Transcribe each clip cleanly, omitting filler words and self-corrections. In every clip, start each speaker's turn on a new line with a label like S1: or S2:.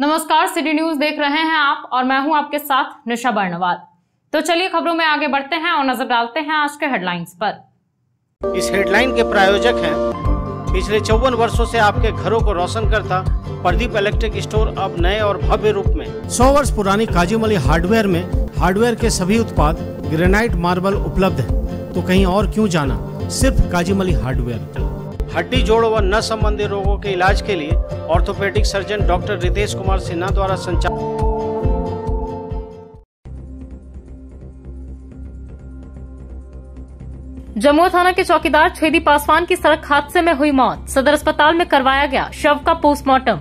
S1: नमस्कार, city news देख रहे हैं आप और मैं हूं आपके साथ निशा बर्नवाल। तो चलिए खबरों में आगे बढ़ते हैं और नजर डालते हैं आज के हेडलाइंस पर।
S2: इस हेडलाइन के प्रायोजक हैं पिछले 54 वर्षों से आपके घरों को रोशन करता प्रदीप इलेक्ट्रिक स्टोर, अब नए और भव्य रूप में। 100 वर्ष पुरानी काजूमली हार्डवेयर में हार्डवेयर के सभी उत्पाद ग्रेनाइट मार्बल उपलब्ध हैं। तो कहीं और क्यों जाना, सिर्फ काजूमली हार्डवेयर। हड्डी जोड़ व नस संबंधी रोगों के इलाज के लिए orthopedic surgeon doctor Ritesh Kumar Sinha द्वारा संचालित।
S1: जमुआ थाना के चौकीदार छेदी पासवान की सड़क हादसे में हुई मौत। सदर अस्पताल में करवाया गया शव का पोस्टमार्टम।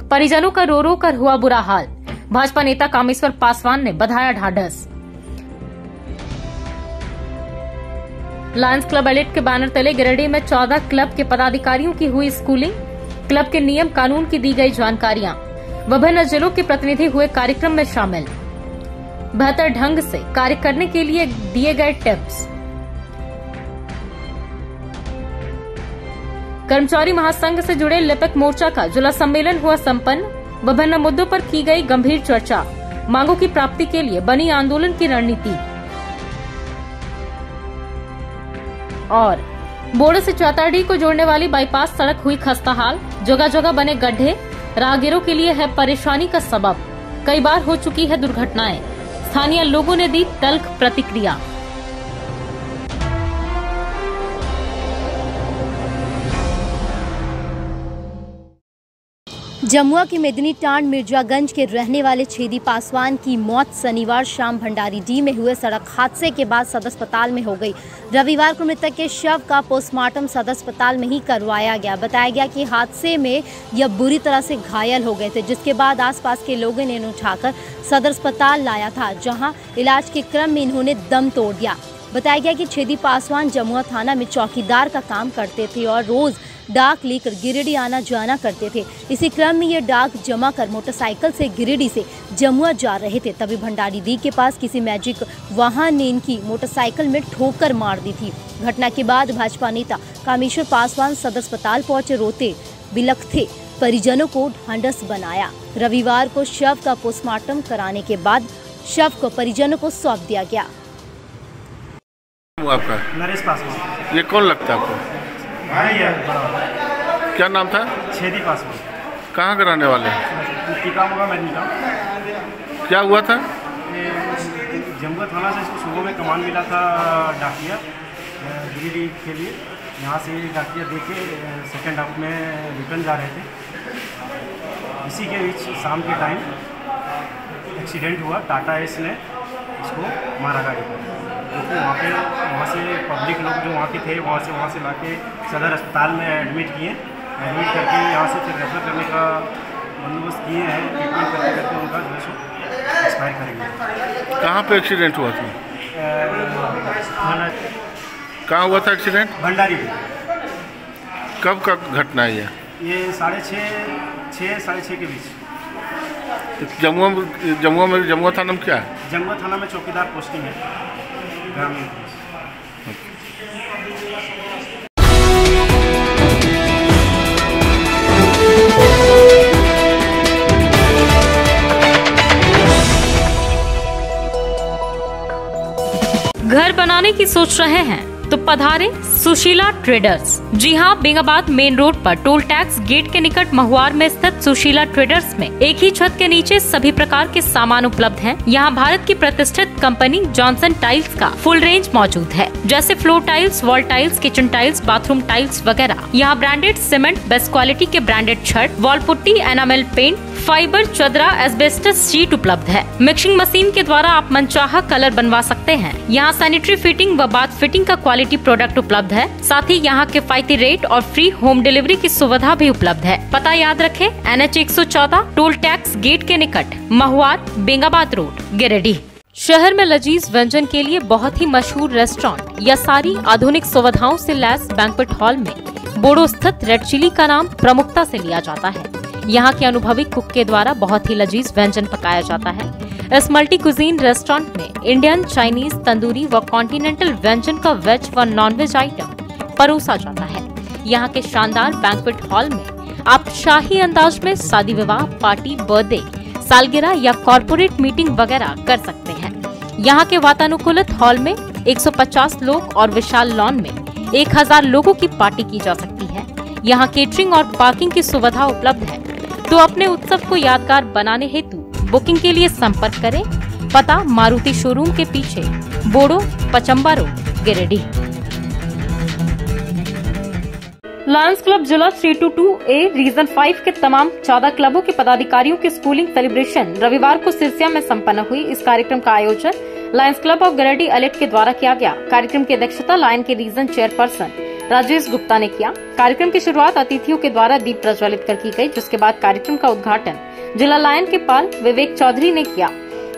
S1: परिजनों का रो रो कर हुआ बुरा हाल। भाजपा नेता कामेश्वर पासवान ने बधाया ढाढ़स। लायंस क्लब एलिट के बैनर तले गिरिडीह में 14 क्लब के पदाधिकारियों की हुई स्कूलिंग। क्लब के नियम कानून की दी गई जानकारियां। विभिन्न जिलों के प्रतिनिधि हुए कार्यक्रम में शामिल। बेहतर ढंग से कार्य करने के लिए दिए गए टिप्स। कर्मचारी महासंघ से जुड़े लिपिक मोर्चा का जिला सम्मेलन हुआ संपन्न। विभिन्न मुद्दों पर की गई गंभीर चर्चा। मांगों की प्राप्ति के लिए बनी आंदोलन की रणनीति। और बोड़े से चौतारडीह को जोड़ने वाली बाईपास सड़क हुई खस्ताहाल। जगह जगह बने गड्ढे राहगीरों के लिए है परेशानी का सबब। कई बार हो चुकी है दुर्घटनाएं। स्थानीय लोगों ने दी तल्ख प्रतिक्रिया।
S3: जमुआ के मेदिनी टांड मिर्जागंज के रहने वाले छेदी पासवान की मौत शनिवार शाम भंडारीडीह में हुए सड़क हादसे के बाद सदर अस्पताल में हो गई। रविवार को मृतक के शव का पोस्टमार्टम सदर अस्पताल में ही करवाया गया। बताया गया कि हादसे में यह बुरी तरह से घायल हो गए थे, जिसके बाद आसपास के लोगों ने इन्हें उठाकर सदर अस्पताल लाया था, जहां इलाज के क्रम में इन्होंने दम तोड़ दिया। बताया गया कि छेदी पासवान जमुआ थाना में चौकीदार का काम करते थे और रोज डाक लेकर गिरिडीह आना जाना करते थे। इसी क्रम में ये डाक जमा कर मोटरसाइकिल से गिरिडीह से जमुआ जा रहे थे, तभी भंडारीडीह के पास किसी मैजिक वाहन ने इनकी मोटरसाइकिल में ठोकर मार दी थी। घटना के बाद भाजपा नेता कामेश्वर पासवान सदर अस्पताल पहुंचे। रोते बिलखते परिजनों को ढांढस बनाया। रविवार को शव का पोस्टमार्टम कराने के बाद शव को परिजनों को सौंप दिया गया।
S4: आपका
S5: नरेश पासवान।
S4: ये कौन लगता है आपको?
S5: भाई है।
S4: क्या नाम था?
S5: छेदी पासवान।
S4: कहाँ के रहने वाले?
S5: टीका होगा मैं।
S4: क्या हुआ था?
S5: जमुआ थाना से इसको सुबह में कमान मिला था डाकिया गिरिडीह के लिए। यहाँ से डाकिया दे के सेकेंड हाफ में रिटर्न जा रहे थे। इसी के बीच शाम के टाइम एक्सीडेंट हुआ। टाटा एस ने इसको मारा गाड़ी पर। तो वहाँ से पब्लिक लोग जो वहाँ के थे वहाँ से लाके सदर अस्पताल में एडमिट किए। एडमिट करके यहाँ से फिर रेफर करने का बंदोबस्त किए हैं। ट्रीटमेंट करते करते उनका जो है एक्सपायर करेंगे।
S4: कहाँ पे एक्सीडेंट हुआ था? कहाँ हुआ था एक्सीडेंट?
S5: भंडारीडीह।
S4: कब का घटना है
S5: ये 6:30 के बीच।
S4: जमुआ थाना में क्या है?
S5: जमुआ थाना में चौकीदार पोस्टिंग है, ग्रामीण पुलिस।
S1: घर बनाने की सोच रहे हैं तो पधारे सुशीला ट्रेडर्स। जी हां, बेंगाबाद मेन रोड पर टोल टैक्स गेट के निकट महुआर में स्थित सुशीला ट्रेडर्स में एक ही छत के नीचे सभी प्रकार के सामान उपलब्ध हैं। यहां भारत की प्रतिष्ठित कंपनी जॉनसन टाइल्स का फुल रेंज मौजूद है, जैसे floor tiles, wall tiles, kitchen tiles, bathroom tiles वगैरह। यहां ब्रांडेड सीमेंट, बेस्ट क्वालिटी के ब्रांडेड छत, wall putty, enamel paint, fibre, चदरा, एस्बेस्टस शीट उपलब्ध है। मिक्सिंग मशीन के द्वारा आप मनचाहा कलर बनवा सकते हैं। यहाँ सैनिटरी फिटिंग व बाथ फिटिंग का क्वालिटी प्रोडक्ट उपलब्ध है। साथ ही यहाँ किफायती रेट और फ्री होम डिलीवरी की सुविधा भी उपलब्ध है। पता याद रखें, NH 114 टोल टैक्स गेट के निकट, महुआर, बेंगाबाद रोड, गिरिडीह। शहर में लजीज व्यंजन के लिए बहुत ही मशहूर रेस्टोरेंट या सारी आधुनिक सुविधाओं से लैस बैंक्वेट हॉल में बोड़ो स्थित रेड चिली का नाम प्रमुखता से लिया जाता है। यहाँ के अनुभवी कुक के द्वारा बहुत ही लजीज व्यंजन पकाया जाता है। इस मल्टी कुजीन रेस्टोरेंट में इंडियन, चाइनीज, तंदूरी व कॉन्टिनेंटल व्यंजन का वेज व नॉन वेज आइटम परोसा जाता है। यहाँ के शानदार बैंक्वेट हॉल में आप शाही अंदाज में शादी विवाह, पार्टी, बर्थडे, सालगिरह या कॉर्पोरेट मीटिंग वगैरह कर सकते हैं। यहाँ के वातानुकूलित हॉल में 150 लोग और विशाल लॉन में 1000 लोगों की पार्टी की जा सकती है। यहाँ केटरिंग और पार्किंग की सुविधा उपलब्ध है। तो अपने उत्सव को यादगार बनाने हेतु बुकिंग के लिए संपर्क करें। पता मारुति शोरूम के पीछे, Bodo, Pachamba road, Giridih. Lions club जिला 322A रीजन 5 के तमाम 14 क्लबों के पदाधिकारियों की स्कूलिंग सेलिब्रेशन रविवार को सिरसिया में संपन्न हुई। इस कार्यक्रम का आयोजन Lions club of Giridih elite के द्वारा किया गया। कार्यक्रम की अध्यक्षता लायन के रीजन चेयरपर्सन राजेश गुप्ता ने किया। कार्यक्रम की शुरुआत अतिथियों के द्वारा दीप प्रज्वलित कर की गई, जिसके बाद कार्यक्रम का उद्घाटन जिला लायन के पाल विवेक चौधरी ने किया।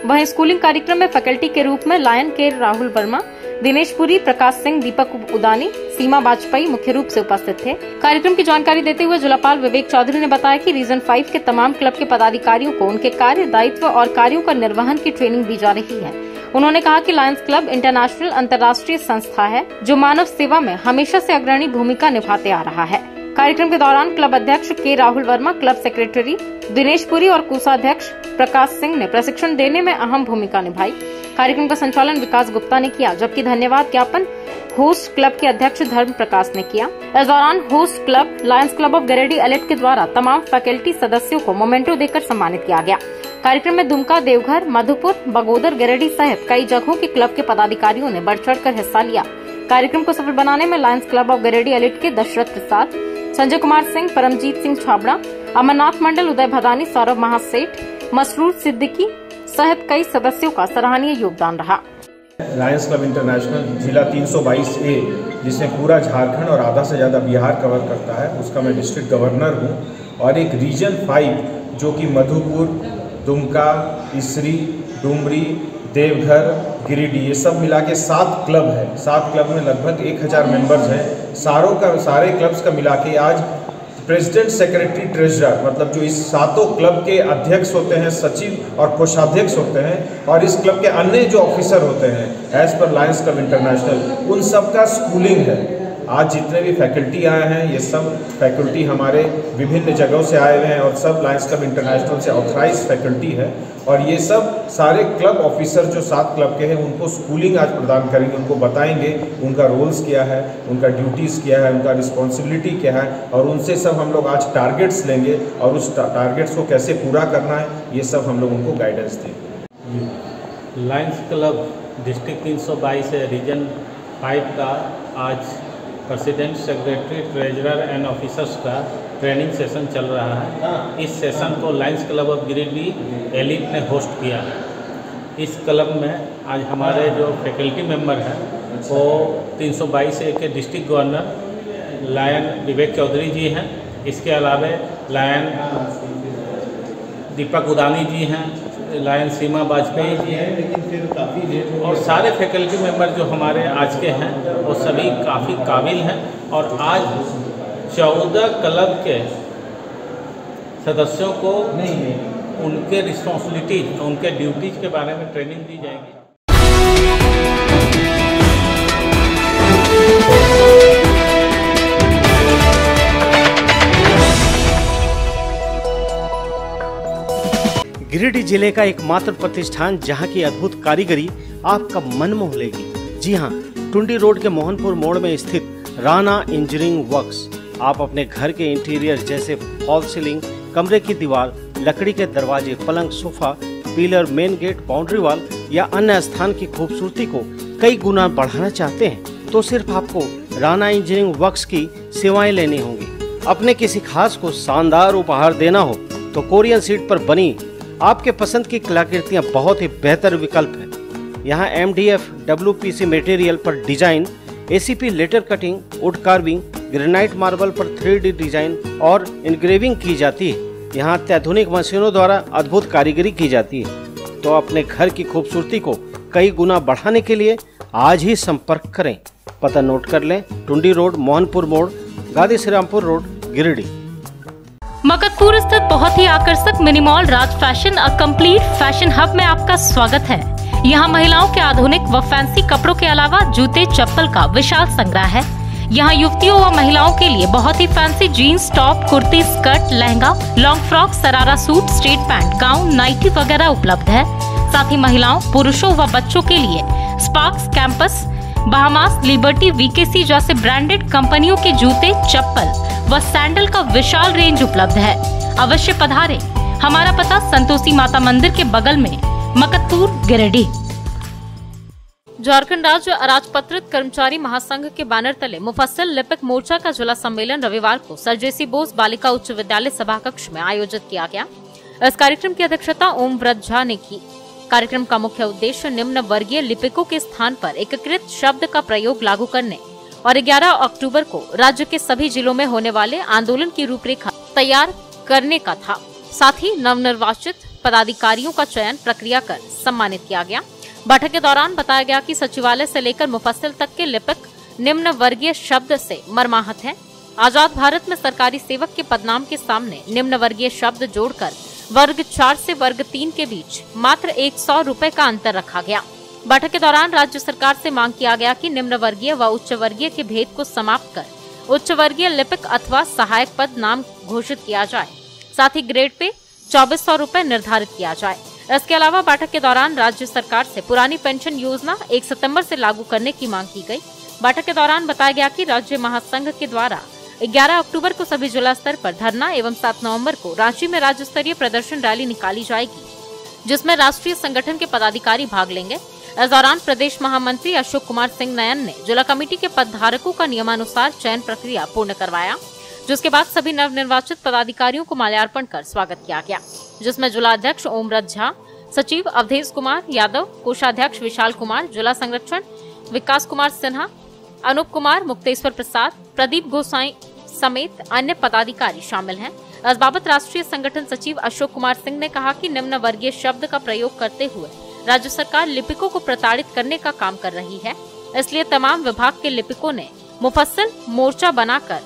S1: वहीं स्कूलिंग कार्यक्रम में फैकल्टी के रूप में लायन के राहुल वर्मा, दिनेश पुरी, प्रकाश सिंह, दीपक उदानी, सीमा वाजपेयी मुख्य रूप से उपस्थित थे। कार्यक्रम की जानकारी देते हुए जिलापाल विवेक चौधरी ने बताया कि रीजन 5 के तमाम क्लब के पदाधिकारियों को उनके कार्य, दायित्व और कार्यों का निर्वहन की ट्रेनिंग दी जा रही है। उन्होंने कहा कि लायंस क्लब इंटरनेशनल अंतर्राष्ट्रीय संस्था है जो मानव सेवा में हमेशा से अग्रणी भूमिका निभाते आ रहा है। कार्यक्रम के दौरान क्लब अध्यक्ष के राहुल वर्मा, क्लब सेक्रेटरी दिनेश पुरी और कोषाध्यक्ष प्रकाश सिंह ने प्रशिक्षण देने में अहम भूमिका निभाई। कार्यक्रम का संचालन विकास गुप्ता ने किया, जबकि धन्यवाद ज्ञापन होस्ट क्लब के अध्यक्ष धर्म प्रकाश ने किया। इस दौरान host club Lions club of Giridih elite के द्वारा तमाम फैकल्टी सदस्यों को मोमेंटो देकर सम्मानित किया गया। कार्यक्रम में दुमका, देवघर, मधुपुर, बगोदर, गिरिडीह सहित कई जगहों के क्लब के पदाधिकारियों ने बढ़ चढ़ कर हिस्सा लिया। कार्यक्रम को सफल बनाने में Lions club of Giridih elite के दशरथ प्रसाद, संजय कुमार सिंह, परमजीत सिंह छाबड़ा, अमरनाथ मंडल, उदय भदानी, सौरभ महासेठ, मसरूर सिद्दीकी सहित कई सदस्यों का सराहनीय योगदान रहा।
S6: लायंस क्लब इंटरनेशनल जिला 322A, जिसमें पूरा झारखंड और आधा से ज़्यादा बिहार कवर करता है, उसका मैं डिस्ट्रिक्ट गवर्नर हूँ। और एक रीजन 5 जो कि मधुपुर, दुमका, इसरी, डुमरी, देवघर, गिरिडीह, ये सब मिला के 7 क्लब है। 7 क्लब में लगभग 1000 मेंबर्स हैं। सारे क्लब्स का मिला के आज प्रेसिडेंट, सेक्रेटरी, ट्रेजरर, मतलब जो इस 7 क्लब के अध्यक्ष होते हैं, सचिव और कोषाध्यक्ष होते हैं, और इस क्लब के अन्य जो ऑफिसर होते हैं as per Lions club international, उन सब का स्कूलिंग है। आज जितने भी फैकल्टी आए हैं, ये सब फैकल्टी हमारे विभिन्न जगहों से आए हुए हैं और सब लायंस क्लब इंटरनेशनल से ऑथराइज फैकल्टी है। और ये सब सारे क्लब ऑफिसर जो 7 क्लब के हैं उनको स्कूलिंग आज प्रदान करेंगे, उनको बताएंगे उनका रोल्स क्या है, उनका ड्यूटीज़ क्या है, उनका रिस्पॉन्सिबिलिटी क्या है, और उनसे सब हम लोग आज टारगेट्स लेंगे और उस टारगेट्स को कैसे पूरा करना है, ये सब हम लोग उनको गाइडेंस देंगे।
S7: लायंस क्लब डिस्ट्रिक्ट 322 रीजन 5 का आज president, secretary, treasurer and officers का ट्रेनिंग सेशन चल रहा है। इस सेशन को Lions club of Giridih elite ने होस्ट किया है। इस क्लब में आज हमारे जो फैकल्टी मेंबर हैं वो 322A के डिस्ट्रिक्ट गवर्नर लायन विवेक चौधरी जी हैं। इसके अलावा लायन दीपक उदानी जी हैं, लायन सीमा वाजपेयी जी हैं, लेकिन फिर काफ़ी लेट और सारे फैकल्टी मेंबर जो हमारे आज के हैं वो सभी काफ़ी काबिल हैं। और आज 14 क्लब के सदस्यों को उनके रिस्पॉन्सिबिलिटीज, उनके ड्यूटीज़ के बारे में ट्रेनिंग दी जाएगी।
S2: गिरिडीह जिले का एकमात्र प्रतिष्ठान जहां की अद्भुत कारीगरी आपका मन मोह लेगी। जी हां, टुंडी रोड के मोहनपुर मोड़ में स्थित राणा इंजीनियरिंग वर्क्स। आप अपने घर के इंटीरियर जैसे फॉल सीलिंग, कमरे की दीवार, लकड़ी के दरवाजे, पलंग, sofa, pillar, main gate, boundary wall या अन्य स्थान की खूबसूरती को कई गुना बढ़ाना चाहते हैं तो सिर्फ आपको राणा इंजीनियरिंग वर्क्स की सेवाएं लेनी होंगी। अपने किसी खास को शानदार उपहार देना हो तो कोरियन सीट पर बनी आपके पसंद की कलाकृतियां बहुत ही बेहतर विकल्प है। यहाँ MDF WPC मटेरियल पर design, ACP letter cutting, wood carving, granite marble पर 3D डिजाइन और इनग्रेविंग की जाती है। यहाँ अत्याधुनिक मशीनों द्वारा अद्भुत कारीगरी की जाती है। तो अपने घर की खूबसूरती को कई गुना बढ़ाने के लिए आज ही संपर्क करें। पता नोट कर लें, टुंडी रोड, मोहनपुर मोड़, गादी श्रीरामपुर रोड, गिरिडीह।
S1: मकतपुर स्थित बहुत ही आकर्षक mini mall Raj fashion a complete fashion hub में आपका स्वागत है। यहाँ महिलाओं के आधुनिक व फैंसी कपड़ों के अलावा जूते, चप्पल का विशाल संग्रह है। यहाँ युवतियों व महिलाओं के लिए बहुत ही fancy jeans top, kurti, skirt, lehenga, long frock, sharara suit, straight pant, gown, nightie वगैरह उपलब्ध है। साथ ही महिलाओं, पुरुषों व बच्चों के लिए स्पार्क्स, कैंपस, बहामास, लिबर्टी, वीकेसी जैसे ब्रांडेड कंपनियों के जूते, चप्पल व सैंडल का विशाल रेंज उपलब्ध है। अवश्य पधारें। हमारा पता संतोषी माता मंदिर के बगल में, मकतपुर, गिरिडीह। झारखंड राज्य अराजपत्रित कर्मचारी महासंघ के बैनर तले मुफस्सिल लिपिक मोर्चा का जिला सम्मेलन रविवार को सर जेसी बोस बालिका उच्च विद्यालय सभाकक्ष में आयोजित किया गया। इस कार्यक्रम की अध्यक्षता ओम व्रत झा ने की। कार्यक्रम का मुख्य उद्देश्य निम्न वर्गीय लिपिकों के स्थान पर एकीकृत शब्द का प्रयोग लागू करने और 11 अक्टूबर को राज्य के सभी जिलों में होने वाले आंदोलन की रूपरेखा तैयार करने का था। साथ ही नवनिर्वाचित पदाधिकारियों का चयन प्रक्रिया कर सम्मानित किया गया। बैठक के दौरान बताया गया कि सचिवालय से लेकर मुफस्सिल तक के लिपिक निम्न वर्गीय शब्द से मर्माहत हैं। आजाद भारत में सरकारी सेवक के पदनाम के सामने निम्न वर्गीय शब्द जोड़कर वर्ग 4 से वर्ग 3 के बीच मात्र 100 रुपए का अंतर रखा गया। बैठक के दौरान राज्य सरकार से मांग किया गया कि निम्न वर्गीय व उच्च वर्गीय के भेद को समाप्त कर उच्च वर्गीय लिपिक अथवा सहायक पद नाम घोषित किया जाए। साथ ही ग्रेड पे 2400 रुपए निर्धारित किया जाए। इसके अलावा बैठक के दौरान राज्य सरकार से पुरानी पेंशन योजना 1 सितंबर से लागू करने की मांग की गई। बैठक के दौरान बताया गया कि राज्य महासंघ के द्वारा 11 अक्टूबर को सभी जिला स्तर पर धरना एवं 7 नवंबर को रांची में राज्य स्तरीय प्रदर्शन रैली निकाली जाएगी, जिसमें राष्ट्रीय संगठन के पदाधिकारी भाग लेंगे। इस दौरान प्रदेश महामंत्री अशोक कुमार सिंह नयन ने जिला कमेटी के पदधारकों का नियमानुसार चयन प्रक्रिया पूर्ण करवाया, जिसके बाद सभी नवनिर्वाचित पदाधिकारियों को माल्यार्पण कर स्वागत किया गया, जिसमें जिला अध्यक्ष ओम व्रत झा, सचिव अवधेश कुमार यादव, कोषाध्यक्ष विशाल कुमार, जिला संरक्षण विकास कुमार सिन्हा, अनूप कुमार, मुक्तेश्वर प्रसाद, प्रदीप गोसाई समेत अन्य पदाधिकारी शामिल हैं। इस बाबत राष्ट्रीय संगठन सचिव अशोक कुमार सिंह ने कहा कि निम्न वर्गीय शब्द का प्रयोग करते हुए राज्य सरकार लिपिकों को प्रताड़ित करने का काम कर रही है, इसलिए तमाम विभाग के लिपिकों ने मुफस्सिल मोर्चा बनाकर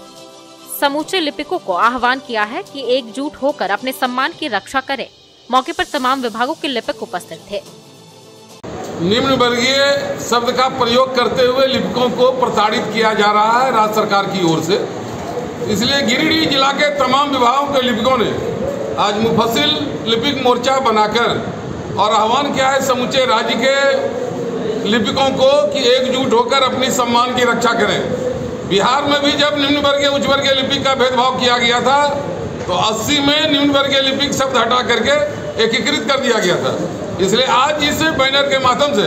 S1: समूचे लिपिकों को आह्वान किया है कि एकजुट होकर अपने सम्मान की रक्षा करें। मौके पर तमाम विभागों के लिपिक उपस्थित थे।
S8: निम्न वर्गीय शब्द का प्रयोग करते हुए लिपिकों को प्रताड़ित किया जा रहा है राज्य सरकार की ओर से, इसलिए गिरिडीह जिला के तमाम विभागों के लिपिकों ने आज मुफस्सिल लिपिक मोर्चा बनाकर और आह्वान किया है समूचे राज्य के लिपिकों को कि एकजुट होकर अपनी सम्मान की रक्षा करें। बिहार में भी जब निम्न वर्गीय उच्च वर्गीय लिपिक का भेदभाव किया गया था तो 80 में निम्न वर्गीय लिपिक शब्द हटा करके एकीकृत कर दिया गया था। इसलिए आज इस बैनर के माध्यम से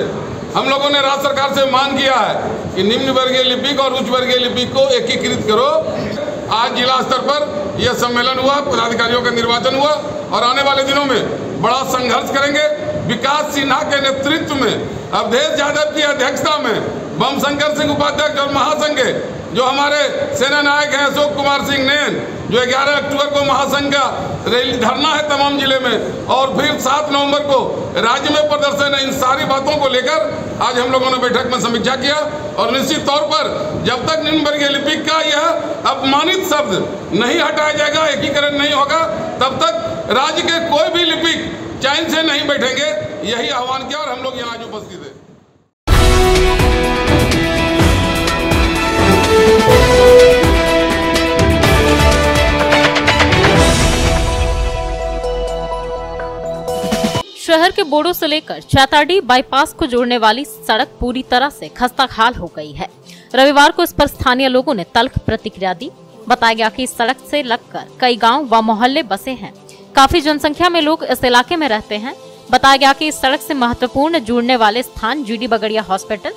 S8: हम लोगों ने राज्य सरकार से मांग किया है कि निम्न वर्गीय लिपिक और उच्च वर्गीय लिपिक को एकीकृत करो। आज जिला स्तर पर यह सम्मेलन हुआ, पदाधिकारियों का निर्वाचन हुआ और आने वाले दिनों में बड़ा संघर्ष करेंगे। विकास सिन्हा के नेतृत्व में, अवधेश यादव की अध्यक्षता में, बम शंकर सिंह उपाध्यक्ष और महासंघ जो हमारे सेना नायक हैं अशोक कुमार सिंह नयन, जो 11 अक्टूबर को महासंघ का रैली धरना है तमाम जिले में और फिर 7 नवंबर को राज्य में प्रदर्शन है। इन सारी बातों को लेकर आज हम लोगों ने बैठक में समीक्षा किया और निश्चित तौर पर जब तक निम्न वर्गीय लिपिक का यह अपमानित शब्द नहीं हटाया जाएगा, एकीकरण नहीं होगा, तब तक राज्य के कोई भी लिपिक चैन से नहीं बैठेंगे। यही आह्वान किया और हम लोग यहाँ आज उपस्थित है।
S1: शहर के बोड़ो से लेकर चैताडी बाईपास को जोड़ने वाली सड़क पूरी तरह से खस्ताहाल हो गई है। रविवार को इस पर स्थानीय लोगों ने तल्ख प्रतिक्रिया दी। बताया गया कि इस सड़क से लगकर कई गांव व मोहल्ले बसे हैं। काफी जनसंख्या में लोग इस इलाके में रहते हैं। बताया गया कि इस सड़क से महत्वपूर्ण जुड़ने वाले स्थान GD Bagaria hospital,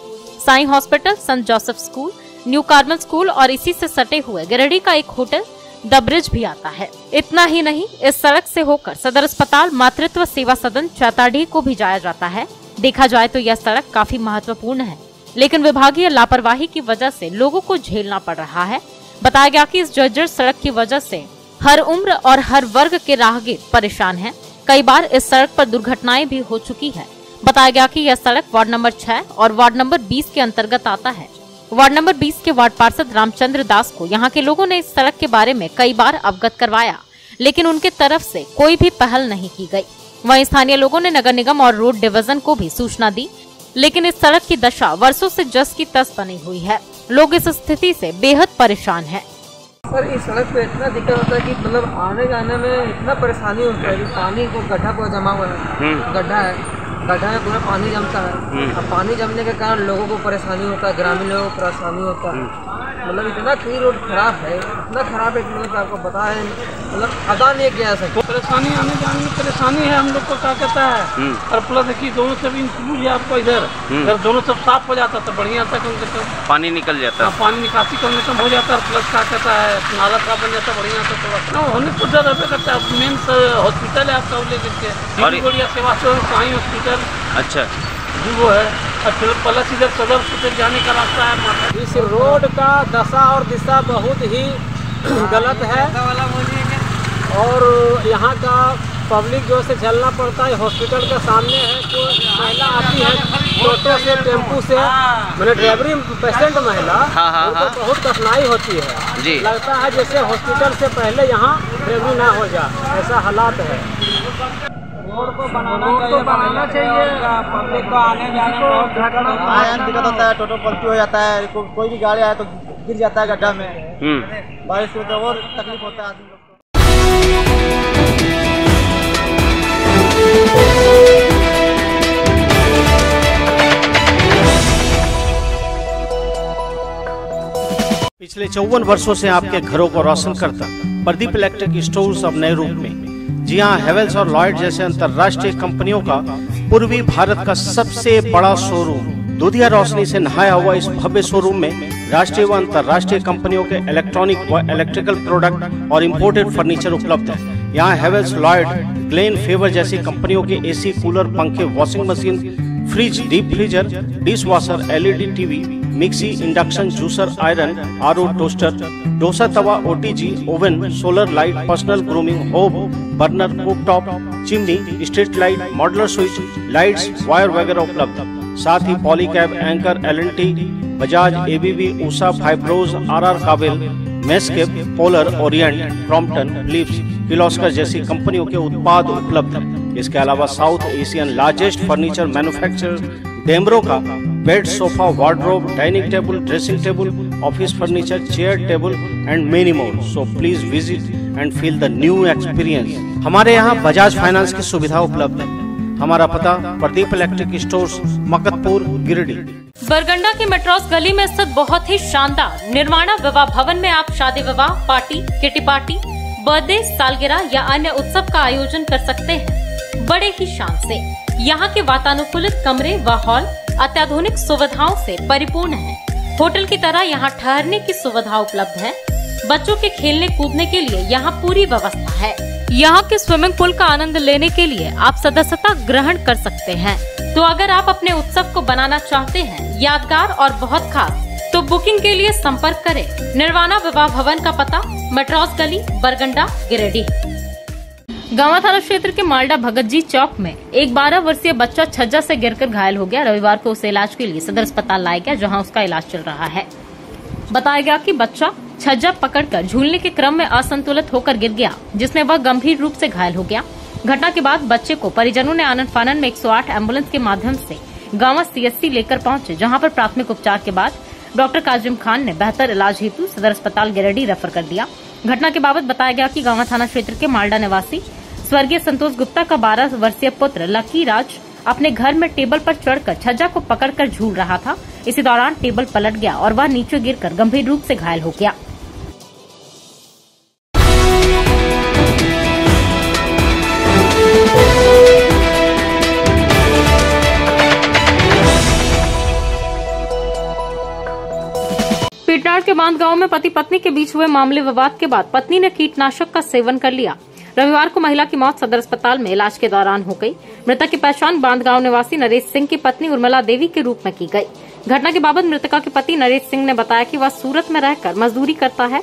S1: Sai hospital, Sant Joseph school, new Carmel school और इसी से सटे हुए गिरिडीह का एक होटल द ब्रिज भी आता है। इतना ही नहीं, इस सड़क से होकर सदर अस्पताल, मातृत्व सेवा सदन चैताडी को भी जाया जाता है। देखा जाए तो यह सड़क काफी महत्वपूर्ण है, लेकिन विभागीय लापरवाही की वजह से लोगों को झेलना पड़ रहा है। बताया गया कि इस जर्जर सड़क की वजह से हर उम्र और हर वर्ग के राहगीर परेशान हैं। कई बार इस सड़क पर दुर्घटनाएं भी हो चुकी है। बताया गया कि यह सड़क वार्ड नंबर 6 और वार्ड नंबर 20 के अंतर्गत आता है। वार्ड नंबर 20 के वार्ड पार्षद रामचंद्र दास को यहाँ के लोगों ने इस सड़क के बारे में कई बार अवगत करवाया, लेकिन उनके तरफ से कोई भी पहल नहीं की गई। वहीं स्थानीय लोगों ने नगर निगम और रोड डिवीजन को भी सूचना दी, लेकिन इस सड़क की दशा वर्षों से जस की तस बनी हुई है। लोग इस स्थिति से बेहद परेशान हैं।
S9: सर इस सड़क पे इतना दिक्कत होता है कि मतलब आने जाने में इतना परेशानी होता है कि पानी को गड्ढा पूरा जमा हुआ है, गड्ढा में पूरा पानी जमता है। अब पानी जमने के कारण लोगों को परेशानी होता है, ग्रामीण लोगों को परेशानी होता है। मतलब इतना कई रोड खराब है, इतना खराब है कि मतलब आपको बताएं मतलब अदा नहीं किया जा सकता।
S10: परेशानी आने जाने में परेशानी है हम लोग को, क्या कहता है। और प्लस कि दोनों सब इंक्लूड है आपको इधर दोनों सब साफ हो जाता तो बढ़िया था, कम से कम
S11: पानी निकल जाता,
S10: पानी निकासी कम से कम हो जाता। प्लस क्या कहता है नाला साफ बन जाता बढ़िया था। थोड़ा होने को डर रहता करता है। मेन हॉस्पिटल है आपका लेकर के सेवा साई हॉस्पिटल,
S11: अच्छा
S10: वो है। और फिर प्लस इधर सदर हॉस्पिटल जाने का रास्ता है।
S9: इस रोड का दशा और दिशा बहुत ही गलत है और यहाँ का पब्लिक जो से चलना पड़ता है। हॉस्पिटल के सामने है तो महिला आती है टोटो से, टेम्पू से, मैंने ड्राइवरी पेशेंट महिला, उनको बहुत कठिनाई होती है जी। लगता है जैसे हॉस्पिटल से पहले यहाँ ड्राइवरी ना हो जाए, ऐसा हालात है। रोड को बनाना चाहिए, पब्लिक को आने जाने में दिक्कत होता है। टोटो पलटी हो जाता है, कोई भी गाड़ी आए तो गिर जाता है गड्ढा में। बारिश में तो और तकलीफ होता है आदमी लोग
S2: पिछले 54 वर्षों से आपके घरों को रोशन करता प्रदीप इलेक्ट्रिक स्टोर्स अब नए रूप में। जी हाँ, हेवेल्स और लॉयड जैसे अंतर्राष्ट्रीय कंपनियों का पूर्वी भारत का सबसे बड़ा शोरूम। दूधिया रोशनी से नहाया हुआ इस भव्य शोरूम में राष्ट्रीय व अंतर्राष्ट्रीय कंपनियों के इलेक्ट्रॉनिक व इलेक्ट्रिकल प्रोडक्ट और इंपोर्टेड फर्नीचर उपलब्ध है। यहाँ हेवेल्स, लॉयड, ग्लेन, फेवर जैसी कंपनियों के एसी, कूलर, पंखे, washing machine, fridge, deep freezer, dish washer, LED TV, mixie, induction, juicer, iron, RO, toaster, dosa tawa, OTG, oven, solar light, personal grooming, hob, burner, cooktop, chimney, street light, modular switch, lights, wire वगैरह उपलब्ध। साथ ही Polycab, Anchor, LNT, Bajaj, ABB, Usha, Fibros, RR Kabel, मेस्केप, Polar, Orient, Crompton, Philips, Kirloskar जैसी कंपनियों के उत्पाद उपलब्ध हैं। इसके अलावा south Asian largest furniture manufacturer Damro का bed, sofa, wardrobe, dining table, dressing table, office furniture, chair, table and many more. So please visit and feel the new experience. हमारे यहाँ बजाज फाइनेंस की सुविधा उपलब्ध है। हमारा पता प्रदीप इलेक्ट्रिक स्टोर्स, मकतपुर, गिरिडीह।
S1: बरगंडा की मेट्रोस गली में स्थित बहुत ही शानदार निर्माणा विवाह भवन में आप शादी विवाह, पार्टी, किटी पार्टी, बर्थडे, सालगिरह या अन्य उत्सव का आयोजन कर सकते हैं बड़े ही शान से। यहाँ के वातानुकूलित कमरे व हॉल अत्याधुनिक सुविधाओं से परिपूर्ण है। होटल की तरह यहाँ ठहरने की सुविधा उपलब्ध है। बच्चों के खेलने कूदने के लिए यहाँ पूरी व्यवस्था है। यहाँ के स्विमिंग पूल का आनंद लेने के लिए आप सदस्यता ग्रहण कर सकते हैं। तो अगर आप अपने उत्सव को बनाना चाहते हैं यादगार और बहुत खास, तो बुकिंग के लिए संपर्क करें। निर्वाणा विवाह भवन का पता मेट्रोस गली, बरगंडा, गिरिडीह। गांवा थाना क्षेत्र के मालडा भगत जी चौक में एक 12 वर्षीय बच्चा छज्जा से गिरकर घायल हो गया। रविवार को उसे इलाज के लिए सदर अस्पताल लाया गया, जहां उसका इलाज चल रहा है। बताया गया कि बच्चा छज्जा पकड़कर झूलने के क्रम में असंतुलित होकर गिर गया, जिसमें वह गंभीर रूप से घायल हो गया। घटना के बाद बच्चे को परिजनों ने आनन फानन में 108 एम्बुलेंस के माध्यम से गांवा सीएससी लेकर पहुंचे, जहां पर प्राथमिक उपचार के बाद डॉक्टर काजिम खान ने बेहतर इलाज हेतु सदर अस्पताल गिरिडीह रेफर कर दिया। घटना के बाबत बताया गया कि गांवा थाना क्षेत्र के मालडा निवासी स्वर्गीय संतोष गुप्ता का 12 वर्षीय पुत्र लकी राज अपने घर में टेबल पर चढ़कर छज्जा को पकड़कर झूल रहा था। इसी दौरान टेबल पलट गया और वह नीचे गिरकर गंभीर रूप से घायल हो गया। पीटनार के बांध गांव में पति पत्नी के बीच हुए मामले विवाद के बाद पत्नी ने कीटनाशक का सेवन कर लिया। रविवार को महिला की मौत सदर अस्पताल में इलाज के दौरान हो गई। मृतक की पहचान बांध गांव निवासी नरेश सिंह की पत्नी उर्मिला देवी के रूप में की गई। घटना के बाबत मृतका के पति नरेश सिंह ने बताया कि वह सूरत में रहकर मजदूरी करता है।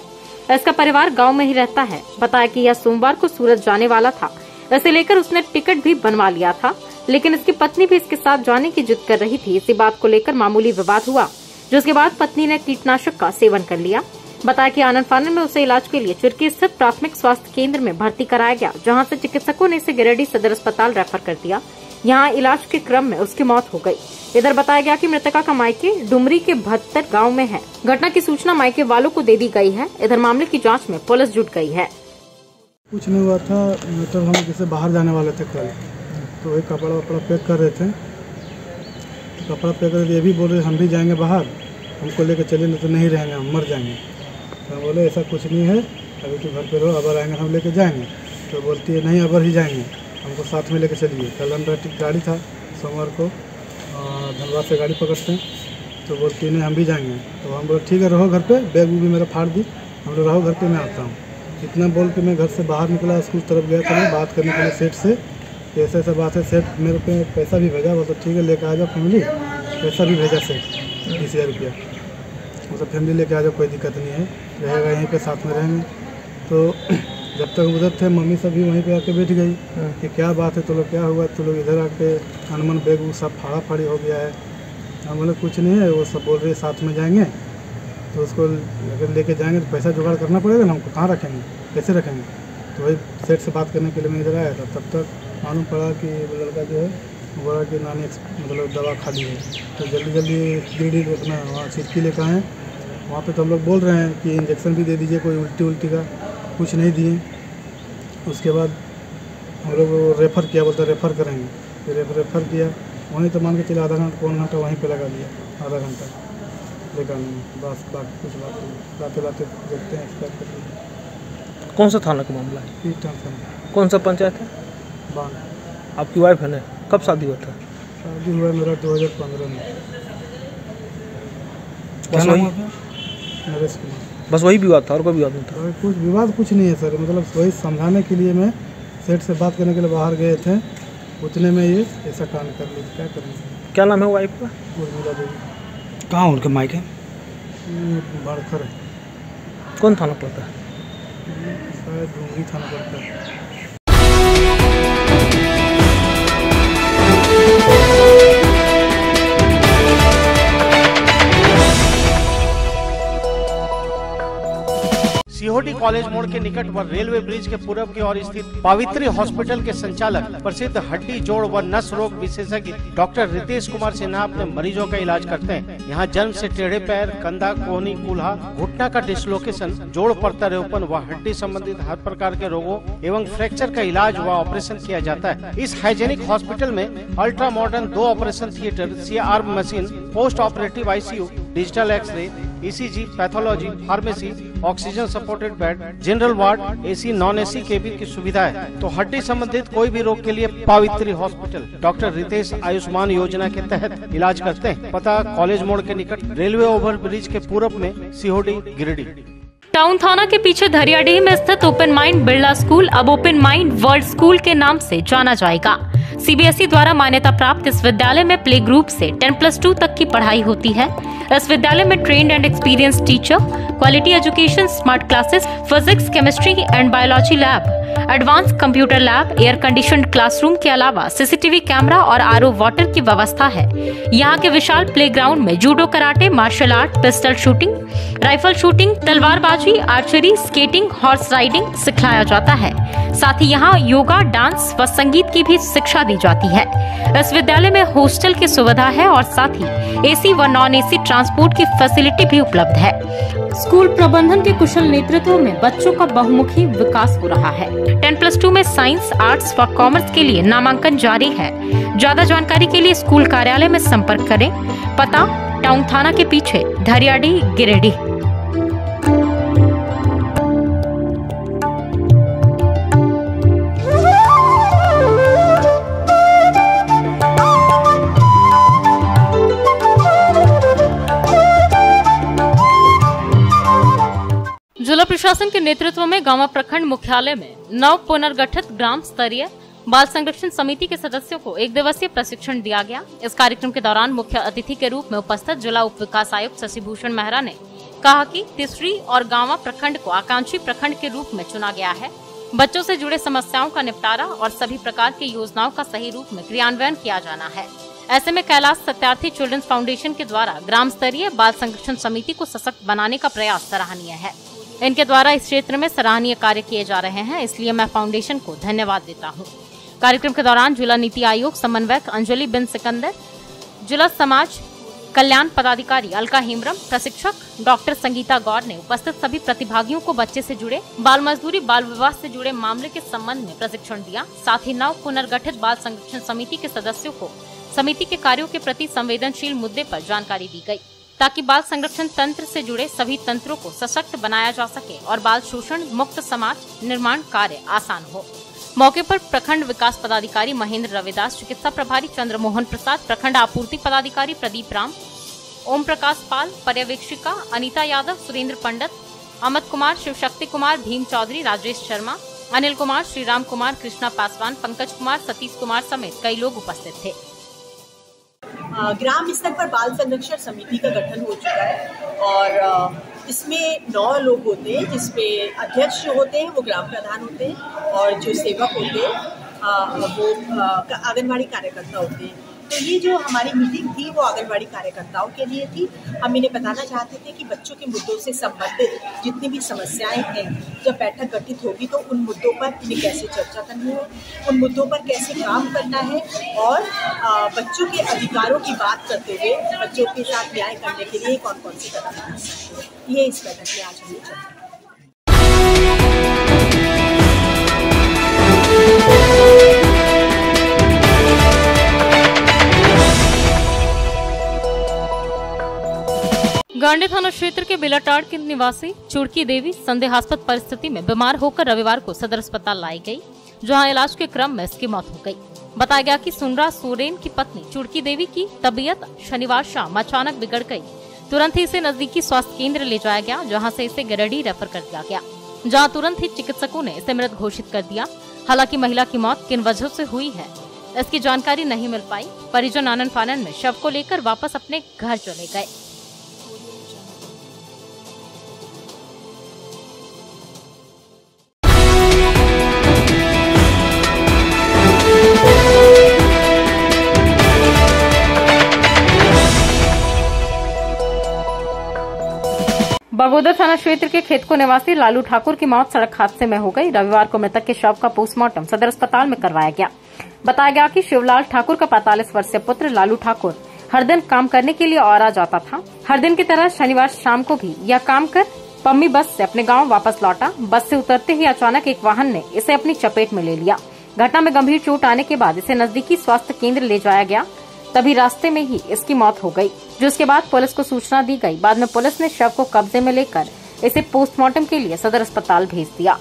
S1: इसका परिवार गाँव में ही रहता है। बताया कि यह सोमवार को सूरत जाने वाला था। इसे लेकर उसने टिकट भी बनवा लिया था, लेकिन इसकी पत्नी भी इसके साथ जाने की जिद कर रही थी। इसी बात को लेकर मामूली विवाद हुआ, जिसके बाद पत्नी ने कीटनाशक का सेवन कर लिया। बताया कि आनन फानन में उसे इलाज के लिए चुरकी स्थित प्राथमिक स्वास्थ्य केंद्र में भर्ती कराया गया, जहां से चिकित्सकों ने इसे गिरिडीह सदर अस्पताल रेफर कर दिया। यहाँ इलाज के क्रम में उसकी मौत हो गई। इधर बताया गया कि मृतका का मायके डुमरी के 72 गांव में है। घटना की सूचना मायके वालों को दे दी गई है। इधर मामले की जांच में पुलिस जुट गई है।
S11: कुछ नहीं हुआ था, मतलब हम जैसे बाहर जाने वाले थे कल, तो वही कपड़ा वपड़ा पैक कर रहे थे। तो कपड़ा पैक कर रहे थे, ये भी बोल रहे हम भी जाएंगे बाहर, हमको लेकर चले नहीं तो नहीं रहेंगे, हम मर जाएंगे। तो बोले ऐसा कुछ नहीं है, अभी तो घर पे रहो, अबर आएंगे हम लेके जाएंगे। तो बोलती है नहीं अबर ही जाएंगे, हमको साथ में लेके चलिए। कल हम गाड़ी था, सोमवार को धनबाद से गाड़ी पकड़ते हैं, तो बोलती है नहीं हम भी जाएंगे। तो हम बोले ठीक है रहो घर पे, बैग भी मेरा फाड़ दी, हम लोग रहो घर पे, मैं आता हूँ। इतना बोल के मैं घर से बाहर निकला, स्कूल तरफ गया था मैं बात करने के लिए सेठ से, ऐसे ऐसा बात है। सेठ मेरे पे पैसा भी भेजा, बोलते ठीक है लेकर आ जाओ फैमिली, पैसा भी भेजा सेठ 20,000 रुपया, मतलब फैमिली लेके आ जाओ, कोई दिक्कत नहीं है, रहेगा यहीं पे साथ में रहेंगे। तो जब तक उधर थे मम्मी सब भी वहीं पे आके बैठ गई कि क्या बात है, तो लोग क्या हुआ, तो लोग इधर आके अनमन बैग वो सब फाड़ा फाड़ी हो गया है। हम बोले कुछ नहीं है, वो सब बोल रहे साथ में जाएंगे, तो उसको अगर लेके जाएंगे तो पैसा जुगाड़ करना पड़ेगा ना, हमको कहाँ रखेंगे, कैसे रखेंगे। तो वही सेठ से बात करने के लिए मैं इधर आया था। तब तक मालूम पड़ा कि वो लड़का जो है बोला कि नानी मतलब दवा खाली है, तो जल्दी जल्दी गिरडी अपना वहाँ छिटकी लेकर आए। वहाँ पे तो हम लोग बोल रहे हैं कि इंजेक्शन भी दे दीजिए, कोई उल्टी का कुछ नहीं दिए। उसके बाद हम लोग रेफ़र किया, बोलते रेफ़र करेंगे, फिर रेफ़र किया। वहीं तो मान के चले आधा घंटा पौन घंटा वहीं पे लगा दिया, आधा घंटा लेकर आने में। बस बाकी कुछ बात लाते लाते देखते हैं इसका।
S12: कौन सा थाना का मामला है? कौन सा पंचायत है?
S11: बांध।
S12: आपकी वाइफ है ना, कब शादी हुआ था?
S11: शादी हुआ मेरा 2015 में।
S12: बस वही
S11: नरेश कुमार।
S12: बस वही विवाद था और कोई विवाद नहीं था?
S11: कुछ विवाद कुछ नहीं है सर, मतलब वही समझाने के लिए मैं सेठ से बात करने के लिए बाहर गए थे, उतने में ये ऐसा कांड कर लिया। क्या करेंगे?
S12: क्या नाम है वाइफ का?
S11: उर्मिला देवी।
S12: कहाँ उनके मायके?
S11: बड़खर।
S12: कौन थाना पड़ता है?
S11: शायद डुमरी थाना पड़ता है।
S2: सीहोडी कॉलेज मोड़ के निकट व रेलवे ब्रिज के पूर्व की ओर स्थित पावित्री हॉस्पिटल के संचालक प्रसिद्ध हड्डी जोड़ व नस रोग विशेषज्ञ डॉक्टर रितेश कुमार सिन्हा अपने मरीजों का इलाज करते हैं। यहाँ जन्म से टेढ़े पैर, कंधा, कोहनी, कूल्हा, घुटना का डिसलोकेशन, जोड़ प्रत्यारोपण व हड्डी संबंधित हर प्रकार के रोगों एवं फ्रैक्चर का इलाज व ऑपरेशन किया जाता है। इस हाइजेनिक हॉस्पिटल में ultra modern 2 operation theatre, CR machine, post operative ICU, digital X-ray, ECG, pathology, pharmacy, oxygen supported bed, general ward, AC, non AC cabin की सुविधा है। तो हड्डी संबंधित कोई भी रोग के लिए पावित्री हॉस्पिटल डॉक्टर रितेश आयुष्मान योजना के तहत इलाज करते हैं। पता कॉलेज मोड़ के निकट रेलवे ओवर ब्रिज के पूरब में, सीहोडी, गिरिडीह।
S1: टाउन थाना के पीछे धरियाडीह में स्थित ओपन माइंड बिरला स्कूल अब ओपन माइंड वर्ल्ड स्कूल के नाम से जाना जाएगा। CBSE द्वारा मान्यता प्राप्त इस विद्यालय में प्ले ग्रुप से 10+2 तक की पढ़ाई होती है। इस विद्यालय में trained and experience teacher, quality education, smart classes, physics, chemistry and biology lab, advance computer lab, air conditioned classroom के अलावा CCTV कैमरा और RO वाटर की व्यवस्था है। यहाँ के विशाल प्लेग्राउंड में judo, karate, martial art, pistol shooting, rifle shooting, तलवारबाजी, आर्चरी, स्केटिंग, हॉर्स राइडिंग सिखाया जाता है। साथ ही यहाँ योगा, डांस व संगीत की भी शिक्षा दी जाती है। इस विद्यालय में हॉस्टल की सुविधा है और साथ ही AC व नॉन AC ट्रांसपोर्ट की फैसिलिटी भी उपलब्ध है। स्कूल प्रबंधन के कुशल नेतृत्व में बच्चों का बहुमुखी विकास हो रहा है। 10+2 में साइंस, आर्ट्स व कॉमर्स के लिए नामांकन जारी है। ज्यादा जानकारी के लिए स्कूल कार्यालय में संपर्क करें। पता टाउन थाना के पीछे, धरियाडीह, गिरिडीह। जिला प्रशासन के नेतृत्व में गांवा प्रखंड मुख्यालय में नव पुनर्गठित ग्राम स्तरीय बाल संरक्षण समिति के सदस्यों को 1 दिवसीय प्रशिक्षण दिया गया। इस कार्यक्रम के दौरान मुख्य अतिथि के रूप में उपस्थित जिला उप विकास आयुक्त शशिभूषण मेहरा ने कहा कि तिसरी और गांवा प्रखंड को आकांक्षी प्रखंड के रूप में चुना गया है। बच्चों से जुड़े समस्याओं का निपटारा और सभी प्रकार की योजनाओं का सही रूप में क्रियान्वयन किया जाना है। ऐसे में कैलाश सत्यार्थी चिल्ड्रंस फाउंडेशन के द्वारा ग्राम स्तरीय बाल संरक्षण समिति को सशक्त बनाने का प्रयास सराहनीय है। इनके द्वारा इस क्षेत्र में सराहनीय कार्य किए जा रहे हैं, इसलिए मैं फाउंडेशन को धन्यवाद देता हूं। कार्यक्रम के दौरान जिला नीति आयोग समन्वयक अंजलि बिन सिकंदर, जिला समाज कल्याण पदाधिकारी अलका हेम्ब्रम, प्रशिक्षक डॉक्टर संगीता गौर ने उपस्थित सभी प्रतिभागियों को बच्चे से जुड़े बाल मजदूरी, बाल विवाह से जुड़े मामले के संबंध में प्रशिक्षण दिया। साथ ही नव पुनर्गठित बाल संरक्षण समिति के सदस्यों को समिति के कार्यों के प्रति संवेदनशील मुद्दे पर जानकारी दी गई, ताकि बाल संरक्षण तंत्र से जुड़े सभी तंत्रों को सशक्त बनाया जा सके और बाल शोषण मुक्त समाज निर्माण कार्य आसान हो। मौके पर प्रखंड विकास पदाधिकारी महेंद्र रविदास, चिकित्सा प्रभारी चंद्रमोहन प्रसाद, प्रखंड आपूर्ति पदाधिकारी प्रदीप राम, ओम प्रकाश पाल, पर्यवेक्षिका अनीता यादव, सुरेंद्र पंडित, अमित कुमार, शिवशक्ति कुमार, भीम चौधरी, राजेश शर्मा, अनिल कुमार, श्रीराम कुमार, कृष्णा पासवान, पंकज कुमार, सतीश कुमार समेत कई लोग उपस्थित थे।
S13: ग्राम स्तर पर बाल संरक्षण समिति का गठन हो चुका है और इसमें 9 लोग होते हैं, जिसमें अध्यक्ष जो होते हैं वो ग्राम प्रधान होते हैं और जो सेवक होते हैं वो आंगनबाड़ी कार्यकर्ता होते हैं। तो ये जो हमारी मीटिंग थी वो आंगनबाड़ी कार्यकर्ताओं के लिए थी। हम इन्हें बताना चाहते थे कि बच्चों के मुद्दों से संबंधित जितनी भी समस्याएं हैं, जब बैठक गठित होगी तो उन मुद्दों पर इन्हें कैसे चर्चा करनी है, उन मुद्दों पर कैसे काम करना है और बच्चों के अधिकारों की बात करते हुए बच्चों के साथ न्याय करने के लिए कौन कौन से कदम उठा सकते हैं, ये इस बैठक में आज हमने चर्चा की।
S1: गांडी थाना क्षेत्र के बेलाटाड़ के निवासी चुड़की देवी संदेहास्पद परिस्थिति में बीमार होकर रविवार को सदर अस्पताल लाई गई, जहां इलाज के क्रम में इसकी मौत हो गई। बताया गया कि सुनरा सोरेन की पत्नी चुड़की देवी की तबीयत शनिवार शाम अचानक बिगड़ गई। तुरंत ही इसे नजदीकी स्वास्थ्य केंद्र ले जाया गया, जहाँ से इसे गिरिडीह रेफर कर दिया गया, जहाँ तुरंत ही चिकित्सकों ने इसे मृत घोषित कर दिया। हालांकि महिला की मौत किन वजहों से हुई है इसकी जानकारी नहीं मिल पाई। परिजन आनन फानन में शव को लेकर वापस अपने घर चले गए। बगोदर थाना क्षेत्र के खेतको निवासी लालू ठाकुर की मौत सड़क हादसे में हो गई। रविवार को मृतक के शव का पोस्टमार्टम सदर अस्पताल में करवाया गया। बताया गया कि शिवलाल ठाकुर का 45 वर्षीय पुत्र लालू ठाकुर हर दिन काम करने के लिए औरा जाता था। हर दिन की तरह शनिवार शाम को भी यह काम कर पम्मी बस से अपने गांव वापस लौटा। बस से उतरते ही अचानक एक वाहन ने इसे अपनी चपेट में ले लिया। घटना में गंभीर चोट आने के बाद इसे नजदीकी स्वास्थ्य केंद्र ले जाया गया, तभी रास्ते में ही इसकी मौत हो गई, जिसके बाद पुलिस को सूचना दी गई। बाद में पुलिस ने शव को कब्जे में लेकर इसे पोस्टमार्टम के लिए सदर अस्पताल भेज दिया।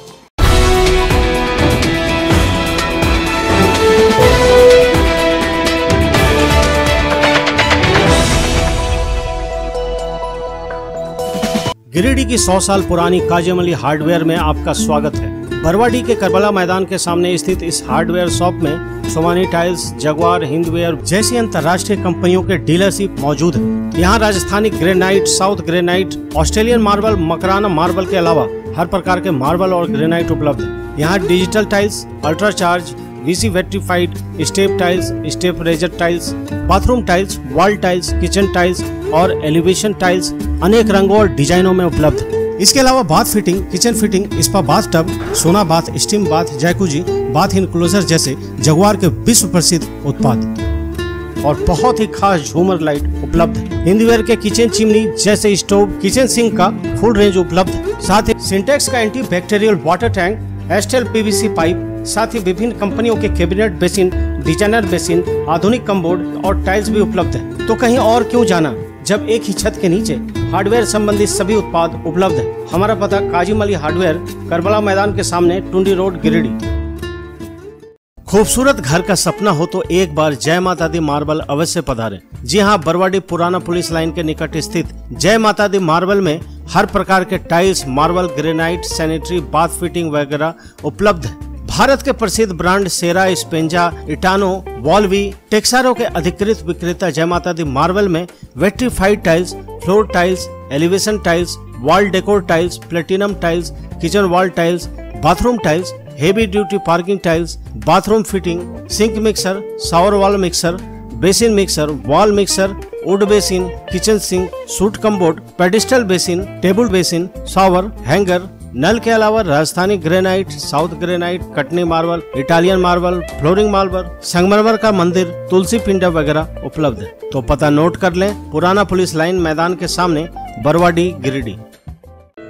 S2: गिरिडीह की 100 साल पुरानी काजिम अली हार्डवेयर में आपका स्वागत है। बरवाडीह के करबला मैदान के सामने स्थित इस हार्डवेयर शॉप में सोमानी टाइल्स, जगुआर, हिंदवेयर जैसी अंतर्राष्ट्रीय कंपनियों के डीलरशिप मौजूद है। यहाँ Rajasthani granite, south granite, Australian marble, Makrana marble के अलावा हर प्रकार के मार्बल और ग्रेनाइट उपलब्ध है। यहाँ digital tiles, ultra charge, VC vitrified, step tiles, step riser tiles, bathroom tiles, wall tiles, kitchen tiles और एलिवेशन टाइल्स अनेक रंगों और डिजाइनों में उपलब्ध है। इसके अलावा bath fitting, kitchen fitting, spa bath tub, sauna bath, steam bath, jacuzzi, bath enclosure जैसे जगुआर के विश्व प्रसिद्ध उत्पाद और बहुत ही खास झूमर लाइट उपलब्ध है। हिंदवेयर के किचन चिमनी जैसे स्टोव, किचन सिंक का फुल रेंज उपलब्ध है। साथ ही सिंटेक्स का anti bacterial water tank, Astral PVC pipe, साथ ही विभिन्न कंपनियों के कैबिनेट बेसिन, डिजाइनर बेसिन, आधुनिक कमबोर्ड और टाइल्स भी उपलब्ध है। तो कहीं और क्यों जाना, जब एक ही छत के नीचे हार्डवेयर संबंधित सभी उत्पाद उपलब्ध है। हमारा पता काजिम अली हार्डवेयर, करबला मैदान के सामने, टुंडी रोड, गिरिडीह। खूबसूरत घर का सपना हो तो एक बार जय माता दी मार्बल अवश्य पधारें। जी हाँ, बरवाडीह पुराना पुलिस लाइन के निकट स्थित जय माता दी मार्बल में हर प्रकार के tiles, marble, granite, sanitary, bath fitting वगैरह उपलब्ध है। भारत के प्रसिद्ध ब्रांड सेरा, स्पेंजा, इटानो, वॉल्वी, टेक्सारो के अधिकृत विक्रेता जय माता दी मार्बल में vitrified tiles, floor tiles, elevation tiles, wall decor tiles, platinum tiles, kitchen wall tiles, bathroom tiles, heavy duty parking tiles, bathroom fitting, sink mixer, shower wall mixer, basin mixer, wall mixer, wood basin, kitchen sink, suite cupboard, pedestal basin, table basin, shower, hanger, नल के अलावा Rajasthani granite, south granite, Katni marble, Italian marble, flooring marble, संगमरमर का मंदिर, तुलसी पिंडा वगैरह उपलब्ध है। तो पता नोट कर लें, पुराना पुलिस लाइन मैदान के सामने, Barwadih, Giridih.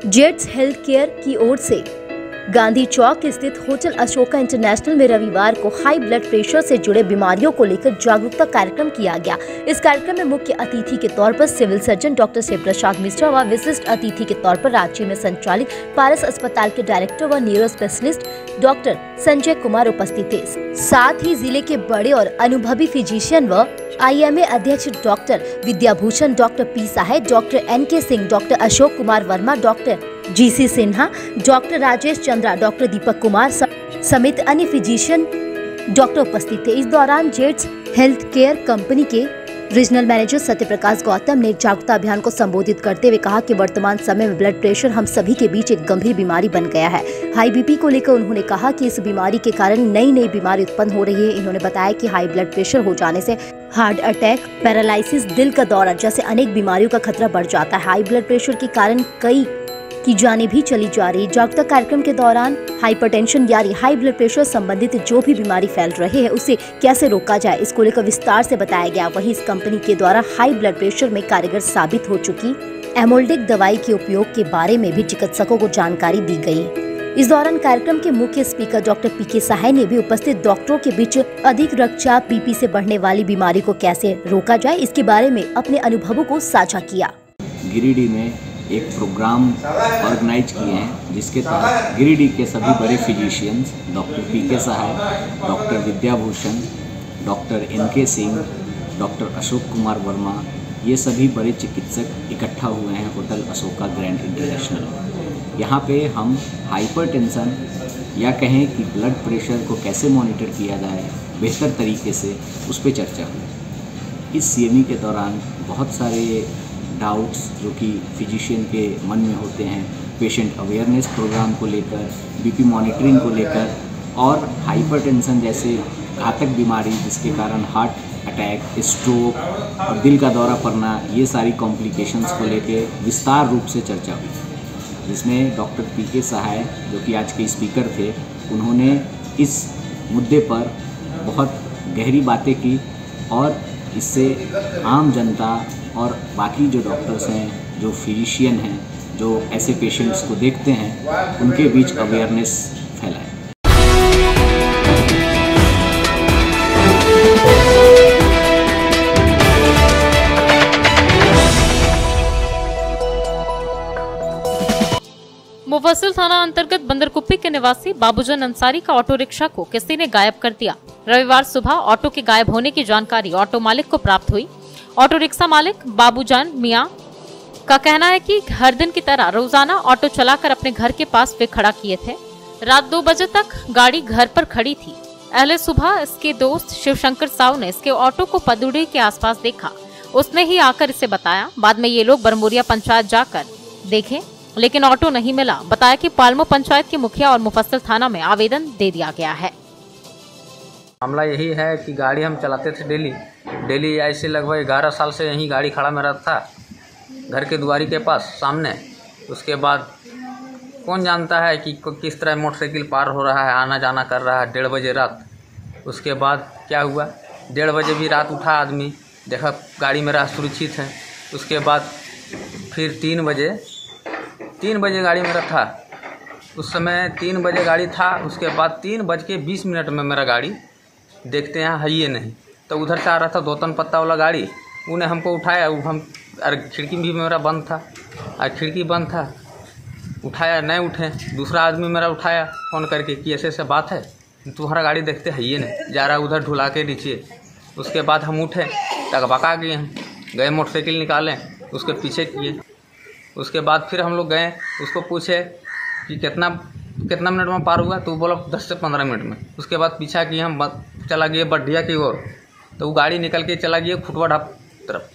S3: Jets health care की ओर से गांधी चौक स्थित होटल अशोका इंटरनेशनल में रविवार को हाई ब्लड प्रेशर से जुड़े बीमारियों को लेकर जागरूकता कार्यक्रम किया गया। इस कार्यक्रम में मुख्य अतिथि के तौर पर सिविल सर्जन डॉक्टर शिव प्रसाद मिश्रा व विशिष्ट अतिथि के तौर पर राज्य में संचालित पारस अस्पताल के डायरेक्टर व neuro specialist doctor Sanjay Kumar उपस्थित थे। साथ ही जिले के बड़े और अनुभवी फिजिशियन व IMA अध्यक्ष doctor Vidyabhushan, doctor P Sahay, doctor NK Singh, doctor Ashok Kumar Verma, doctor GC Sinha, doctor Rajesh Chandra, doctor Deepak Kumar समेत अन्य फिजिशियन डॉक्टर उपस्थित थे। इस दौरान जेट्स हेल्थ केयर कंपनी के रीजनल मैनेजर सत्यप्रकाश गौतम ने जागरूकता अभियान को संबोधित करते हुए कहा कि वर्तमान समय में ब्लड प्रेशर हम सभी के बीच एक गंभीर बीमारी बन गया है। हाई BP को लेकर उन्होंने कहा कि इस बीमारी के कारण नई नई बीमारी उत्पन्न हो रही है। इन्होंने बताया कि हाई ब्लड प्रेशर हो जाने से हार्ट अटैक, पैरालिसिस, दिल का दौरा जैसे अनेक बीमारियों का खतरा बढ़ जाता है। हाई ब्लड प्रेशर के कारण कई की जानें भी चली जा रही। जागरूकता कार्यक्रम के दौरान हाइपरटेंशन यानी हाई ब्लड प्रेशर संबंधित जो भी बीमारी फैल रही है उसे कैसे रोका जाए, इसको लेकर विस्तार से बताया गया। वहीं इस कंपनी के द्वारा हाई ब्लड प्रेशर में कारगर साबित हो चुकी एमोल्डिक दवाई के उपयोग के बारे में भी चिकित्सकों को जानकारी दी गई। इस दौरान कार्यक्रम के मुख्य स्पीकर डॉक्टर PK सहाय ने भी उपस्थित डॉक्टरों के बीच अधिक रक्तचाप, BP से बढ़ने वाली बीमारी को कैसे रोका जाए इसके बारे में अपने अनुभवों को साझा किया।
S14: गिरिडीह में एक प्रोग्राम ऑर्गेनाइज किए हैं जिसके तहत गिरिडीह के सभी बड़े physicians doctor PK Sahay, doctor Vidyabhushan, doctor NK Singh, doctor Ashok Kumar Verma, ये सभी बड़े चिकित्सक इकट्ठा हुए हैं होटल अशोका ग्रैंड इंटरनेशनल। यहाँ पे हम हाइपरटेंशन या कहें कि ब्लड प्रेशर को कैसे मॉनिटर किया जाए बेहतर तरीके से, उस पर चर्चा हुई। इस CME के दौरान बहुत सारे डाउट्स जो कि फिजिशियन के मन में होते हैं, पेशेंट अवेयरनेस प्रोग्राम को लेकर, BP मॉनिटरिंग को लेकर और हाइपरटेंशन जैसे घातक बीमारी जिसके कारण हार्ट अटैक, स्ट्रोक और दिल का दौरा पड़ना, ये सारी कॉम्प्लिकेशंस को लेकर विस्तार रूप से चर्चा हुई, जिसमें डॉक्टर PK सहाय जो कि आज के स्पीकर थे, उन्होंने इस मुद्दे पर बहुत गहरी बातें की और इससे आम जनता और बाकी जो डॉक्टर्स हैं, जो फिजिशियन हैं, जो ऐसे पेशेंट्स को देखते हैं, उनके बीच अवेयरनेस फैलाए।
S1: मुफस्सिल थाना अंतर्गत बंदरकुप्पी के निवासी बाबूजान अंसारी का ऑटो रिक्शा को किसी ने गायब कर दिया। रविवार सुबह ऑटो के गायब होने की जानकारी ऑटो मालिक को प्राप्त हुई। ऑटो रिक्शा मालिक बाबूजान मियां का कहना है कि हर दिन की तरह रोजाना ऑटो चलाकर अपने घर के पास वे खड़ा किए थे। रात 2 बजे तक गाड़ी घर पर खड़ी थी। अगले सुबह इसके दोस्त शिवशंकर साहू ने इसके ऑटो को पदुड़ी के आसपास देखा। उसने ही आकर इसे बताया। बाद में ये लोग बरमोरिया पंचायत जाकर देखे लेकिन ऑटो नहीं मिला। बताया कि पालमो पंचायत के मुखिया और मुफस्सिल थाना में आवेदन दे दिया गया है।
S15: मामला यही है कि गाड़ी हम चलाते थे डेली ऐसे लगभग 11 साल से यहीं गाड़ी खड़ा मेरा था घर के दुआरी के पास सामने। उसके बाद कौन जानता है कि किस तरह मोटरसाइकिल पार हो रहा है, आना जाना कर रहा है 1:30 बजे रात। उसके बाद क्या हुआ, 1:30 बजे भी रात उठा आदमी, देखा गाड़ी मेरा सुरक्षित है। उसके बाद फिर 3 बजे गाड़ी मेरा था। उस समय 3 बजे गाड़ी था। उसके बाद 3:20 में मेरा गाड़ी देखते हैं है ही नहीं। तो उधर से आ रहा था 2 पत्ता वाला गाड़ी, उन्हें हमको उठाया। हम खिड़की भी मेरा बंद था, खिड़की बंद था, उठाया नहीं उठे। दूसरा आदमी मेरा उठाया फ़ोन करके कि ऐसे बात है, तुम्हारा गाड़ी देखते है ही नहीं, जा रहा उधर ढुला के नीचे। उसके बाद हम उठे, टकबका गए, हम गए मोटरसाइकिल निकालें, उसके पीछे किए। उसके बाद फिर हम लोग गए, उसको पूछे कि कितना मिनट में पार हुआ, तो बोला 10 से 15 मिनट में। उसके बाद पीछा किए, हम चला गए बड्ढिया की ओर, तो वो गाड़ी निकल के चला गया खुटवा ढाब तरफ।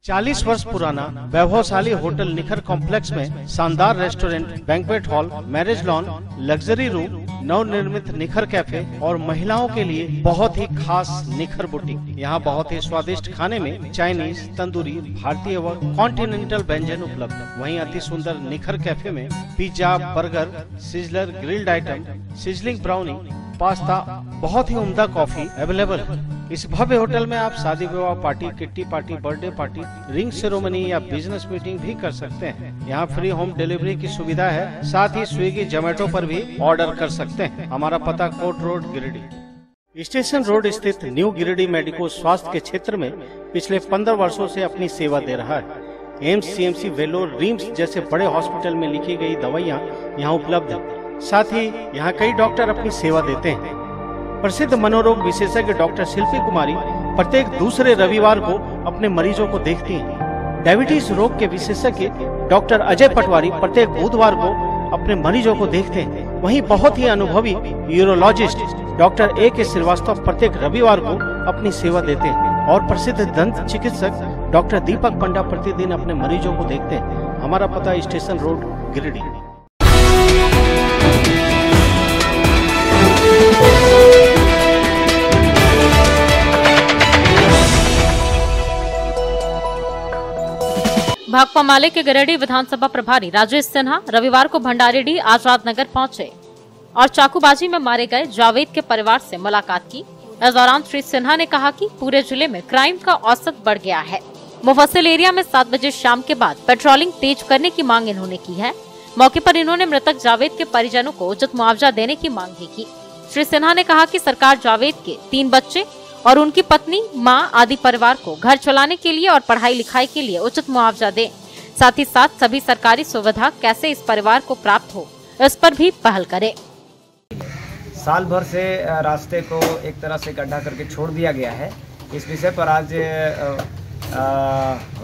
S2: 40 वर्ष पुराना वैभवशाली होटल निखर कॉम्प्लेक्स में शानदार restaurant, banquet hall, marriage lawn, luxury room, नवनिर्मित निखर कैफे और महिलाओं के लिए बहुत ही खास निखर बुटीक। यहाँ बहुत ही स्वादिष्ट खाने में चाइनीज, तंदूरी, भारतीय व कॉन्टिनेंटल व्यंजन उपलब्ध। वहीं अति सुंदर निखर कैफे में pizza, burger, sizzler, grilled item, sizzling brownie, pasta, बहुत ही उम्दा कॉफी अवेलेबल है। इस भव्य होटल में आप शादी विवाह party, kitty party, birthday party, ring ceremony या बिजनेस मीटिंग भी कर सकते हैं। यहाँ फ्री होम डिलीवरी की सुविधा है, साथ ही स्विगी, जोमेटो पर भी ऑर्डर कर सकते हैं। हमारा पता Kot road, Giridih. Station road स्थित न्यू गिरिडीह मेडिको स्वास्थ्य के क्षेत्र में पिछले 15 वर्षों से अपनी सेवा दे रहा है। एम्स, CMC, वेलोर, रिम्स जैसे बड़े हॉस्पिटल में लिखी गई दवाइयाँ यहाँ उपलब्ध है। साथ ही यहाँ कई डॉक्टर अपनी सेवा देते हैं। प्रसिद्ध मनोरोग विशेषज्ञ डॉक्टर शिल्पी कुमारी प्रत्येक दूसरे रविवार को अपने मरीजों को देखती हैं। डायबिटीज रोग के विशेषज्ञ डॉक्टर अजय पटवारी प्रत्येक बुधवार को अपने मरीजों को देखते हैं। वहीं बहुत ही अनुभवी यूरोलॉजिस्ट डॉक्टर A.K. श्रीवास्तव प्रत्येक रविवार को अपनी सेवा देते हैं और प्रसिद्ध दंत चिकित्सक डॉक्टर दीपक पंडा प्रतिदिन अपने मरीजों को देखते हैं। हमारा पता स्टेशन रोड, गिरिडीह।
S1: भाकपा माले के गिरिडीह विधानसभा प्रभारी राजेश सिन्हा रविवार को भंडारीडीह आजाद नगर पहुंचे और चाकूबाजी में मारे गए जावेद के परिवार से मुलाकात की। इस दौरान श्री सिन्हा ने कहा कि पूरे जिले में क्राइम का औसत बढ़ गया है। मुफस्सिल एरिया में 7 बजे शाम के बाद पेट्रोलिंग तेज करने की मांग इन्होंने की है। मौके पर इन्होंने मृतक जावेद के परिजनों को उचित मुआवजा देने की मांग भी की। श्री सिन्हा ने कहा कि सरकार जावेद के 3 बच्चे और उनकी पत्नी, मां आदि परिवार को घर चलाने के लिए और पढ़ाई लिखाई के लिए उचित मुआवजा दे। साथ ही साथ सभी सरकारी सुविधा कैसे इस परिवार को प्राप्त हो, इस पर भी पहल करे।
S16: साल भर से रास्ते को एक तरह से गड्ढा करके छोड़ दिया गया है। इस विषय पर आज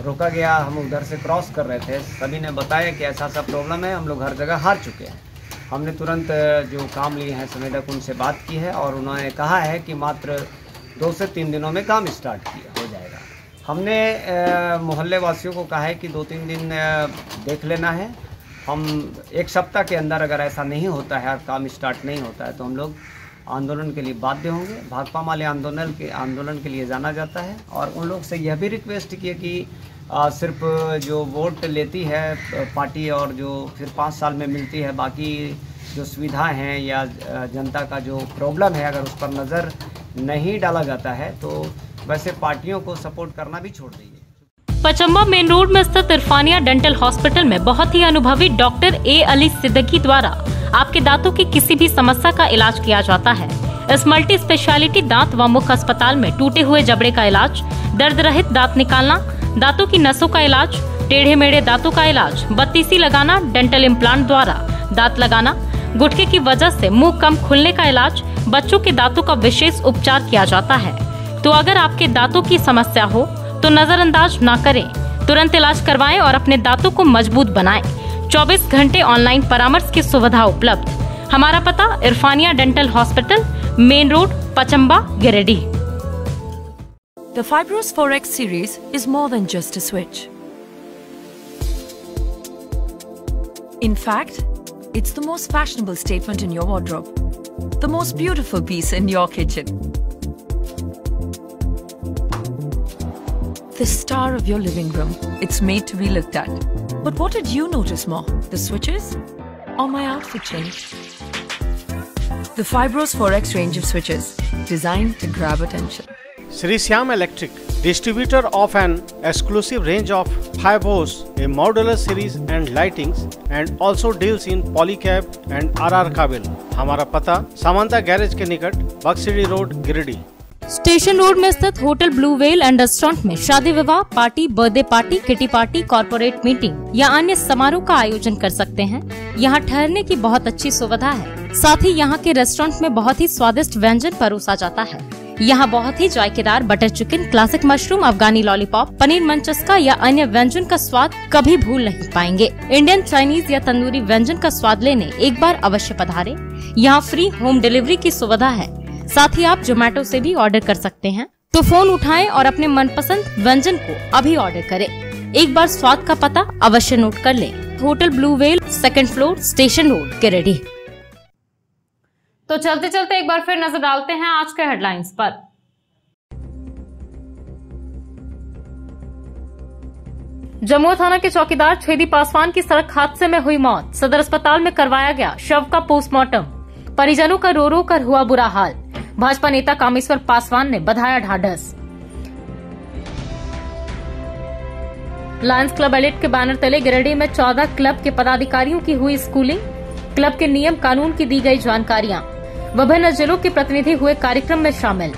S16: रोका गया। हम उधर से क्रॉस कर रहे थे, सभी ने बताया कि ऐसा सा प्रॉब्लम है, हम लोग हर जगह हार चुके हैं। हमने तुरंत जो काम लिए हैं संवेदक उनसे बात की है और उन्होंने कहा है कि मात्र 2 से 3 दिनों में काम स्टार्ट हो जाएगा। हमने मोहल्ले वासियों को कहा है कि 2-3 दिन देख लेना है। हम 1 सप्ताह के अंदर अगर ऐसा नहीं होता है और काम स्टार्ट नहीं होता है तो हम लोग आंदोलन के लिए बाध्य होंगे। भाकपा माले आंदोलन के लिए जाना जाता है और उन लोग से यह भी रिक्वेस्ट की है कि सिर्फ जो वोट लेती है पार्टी और जो फिर 5 साल में मिलती है, बाकी जो सुविधाएं हैं या जनता का जो प्रॉब्लम है, अगर उस पर नज़र नहीं डाला जाता है तो वैसे पार्टियों को सपोर्ट करना भी छोड़ दीजिए।
S1: पचम्बा मेन रोड में स्थित इरफानिया डेंटल हॉस्पिटल में बहुत ही अनुभवी डॉक्टर A. अली सिद्दीकी द्वारा आपके दांतों की किसी भी समस्या का इलाज किया जाता है। इस मल्टी स्पेशलिटी दांत व मुख अस्पताल में टूटे हुए जबड़े का इलाज, दर्द रहित दांत निकालना, दांतों की नसों का इलाज, टेढ़े मेढ़े दांतों का इलाज, बत्तीसी लगाना, डेंटल इम्प्लांट द्वारा दांत लगाना, गुटके की वजह से मुंह कम खुलने का इलाज, बच्चों के दांतों का विशेष उपचार किया जाता है। तो अगर आपके दांतों की समस्या हो तो नजरअंदाज ना करें, तुरंत इलाज करवाएं और अपने दांतों को मजबूत बनाएं। 24 घंटे ऑनलाइन परामर्श की सुविधा उपलब्ध। हमारा पता Irfania dental hospital, main road, Pachamba, Giridih.
S17: The Fibros 4X series is more than just a switch. In fact, it's the most fashionable statement in your wardrobe, the most beautiful piece in your kitchen, the star of your living room. It's made to be looked at. But what did you notice more, the switches or my outfit change? The Fibros 4X range of switches, designed to grab attention.
S2: Sri Syam Electric, distributor of an exclusive range of Fibros, a modular series and lightings, and also deals in polycab and RR cable. हमारा पता Samanta garage के निकट, बक्सड़ी road, Giridih.
S1: Station road में स्थित hotel blue whale and restaurant में शादी विवाह party, birthday party, kitty party, corporate meeting या अन्य समारोह का आयोजन कर सकते हैं। यहाँ ठहरने की बहुत अच्छी सुविधा है। साथ ही यहाँ के रेस्टोरेंट में बहुत ही स्वादिष्ट व्यंजन परोसा जाता है। यहाँ बहुत ही जायकेदार बटर चिकन, क्लासिक मशरूम, अफगानी लॉलीपॉप, पनीर मंचस्का या अन्य व्यंजन का स्वाद कभी भूल नहीं पाएंगे। इंडियन, चाइनीज या तंदूरी व्यंजन का स्वाद लेने एक बार अवश्य पधारें। यहाँ फ्री होम डिलीवरी की सुविधा है। साथ ही आप जोमेटो से भी ऑर्डर कर सकते हैं। तो फोन उठाएं और अपने मनपसंद व्यंजन को अभी ऑर्डर करें। एक बार स्वाद का पता अवश्य नोट कर लें। Hotel blue whale, 2nd floor, station road, Giridih. तो चलते चलते एक बार फिर नजर डालते हैं आज के हेडलाइंस पर। जमुआ थाना के चौकीदार छेदी पासवान की सड़क हादसे में हुई मौत, सदर अस्पताल में करवाया गया शव का पोस्टमार्टम। परिजनों का रो रो कर हुआ बुरा हाल, भाजपा नेता कामेश्वर पासवान ने बधाया ढाढ़स। लायंस क्लब एलिट के बैनर तले गिरिडीह में 14 क्लब के पदाधिकारियों की हुई स्कूलिंग, क्लब के नियम कानून की दी गई जानकारियां। विभिन्न जिलों के प्रतिनिधि हुए कार्यक्रम में शामिल,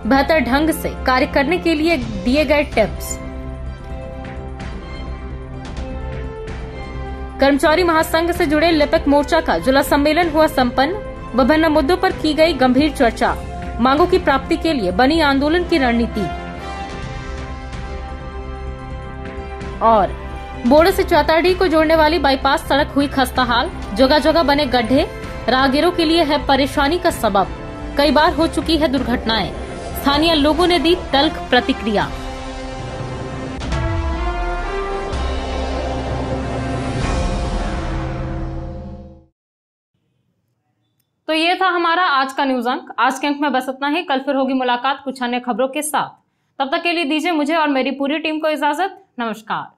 S1: बेहतर ढंग से कार्य करने के लिए दिए गए टिप्स। कर्मचारी महासंघ से जुड़े लिपिक मोर्चा का जिला सम्मेलन हुआ संपन्न, विभिन्न मुद्दों पर की गई गंभीर चर्चा, मांगों की प्राप्ति के लिए बनी आंदोलन की रणनीति। और बोड़े से चौतारडीह को जोड़ने वाली बाईपास सड़क हुई खस्ताहाल, जगह जगह बने गड्ढे राहगीरों के लिए है परेशानी का सबब, कई बार हो चुकी है दुर्घटनाएं, स्थानीय लोगों ने दी तल्ख प्रतिक्रिया। तो ये था हमारा आज का न्यूज अंक। आज के अंक में बस इतना ही, कल फिर होगी मुलाकात कुछ अन्य खबरों के साथ। तब तक के लिए दीजिए मुझे और मेरी पूरी टीम को इजाजत। नमस्कार।